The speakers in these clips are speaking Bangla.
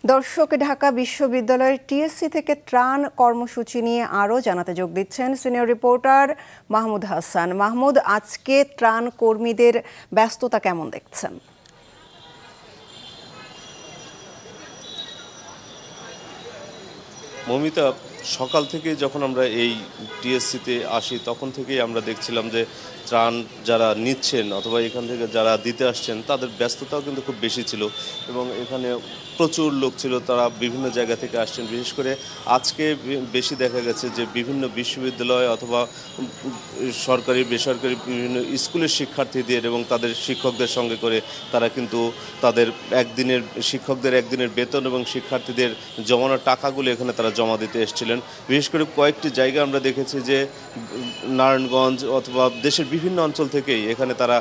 দর্শক, ঢাকা বিশ্ববিদ্যালয়ের টিএসসি থেকে ত্রাণ কর্মসূচি নিয়ে আরও জানাতে যোগ দিচ্ছেন সিনিয়র রিপোর্টার মাহমুদ হাসান। মাহমুদ, আজকে ত্রাণ কর্মীদের ব্যস্ততা কেমন দেখছেন? মমিতা, সকাল থেকে যখন আমরা এই টিএসসিতে আসি তখন থেকেই আমরা দেখছিলাম যে ত্রাণ যারা নিচ্ছেন অথবা এখান থেকে যারা দিতে আসছেন তাদের ব্যস্ততাও কিন্তু খুব বেশি ছিল এবং এখানে প্রচুর লোক ছিল, তারা বিভিন্ন জায়গা থেকে আসছেন। বিশেষ করে আজকে বেশি দেখা গেছে যে বিভিন্ন বিশ্ববিদ্যালয় অথবা সরকারি বেসরকারি বিভিন্ন স্কুলের শিক্ষার্থীদের এবং তাদের শিক্ষকদের সঙ্গে করে তারা কিন্তু তাদের শিক্ষকদের একদিনের বেতন এবং শিক্ষার্থীদের জমানো টাকাগুলো এখানে তারা জমা দিতে এসেছিলেন। বিশেষ করে কয়েকটি জায়গা আমরা দেখেছি যে নারায়ণগঞ্জ অথবা দেশের বিভিন্ন অঞ্চল থেকেই এখানে তারা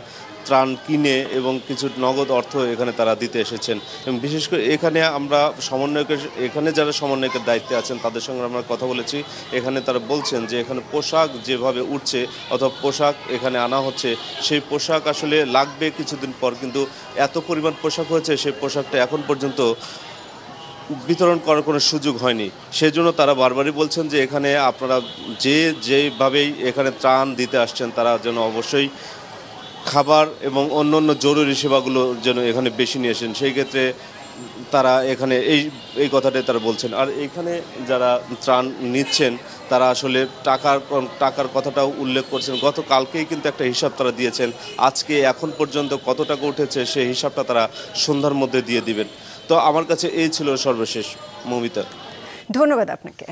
ত্রাণ কিনে এবং কিছু নগদ অর্থ এখানে তারা দিতে এসেছেন। এবং বিশেষ করে এখানে আমরা এখানে যারা সমন্বয়কের দায়িত্বে আছেন তাদের সঙ্গে আমরা কথা বলেছি। এখানে তারা বলছেন যে এখানে পোশাক যেভাবে উঠছে অথবা পোশাক এখানে আনা হচ্ছে, সেই পোশাক আসলে লাগবে কিছুদিন পর, কিন্তু এত পরিমাণ পোশাক হয়েছে সেই পোশাকটা এখন পর্যন্ত বিতরণ করার কোনো সুযোগ হয়নি। সেজন্য তারা বারবারই বলছেন যে এখানে আপনারা যেভাবেই এখানে ত্রাণ দিতে আসছেন তারা যেন অবশ্যই খাবার এবং অন্য জরুরি সেবাগুলো যেন এখানে বেশি নিয়ে আসেন। সেই ক্ষেত্রে তারা এখানে এই কথাটাই তারা বলছেন। আর এখানে যারা ত্রাণ নিচ্ছেন তারা আসলে টাকার কথাটাও উল্লেখ করছেন। গতকালকেই কিন্তু একটা হিসাব তারা দিয়েছেন, আজকে এখন পর্যন্ত কত টাকা উঠেছে সেই হিসাবটা তারা সন্ধ্যার মধ্যে দিয়ে দিবেন। তো আমার কাছে এই ছিল সর্বশেষ, মমিতা। ধন্যবাদ আপনাকে।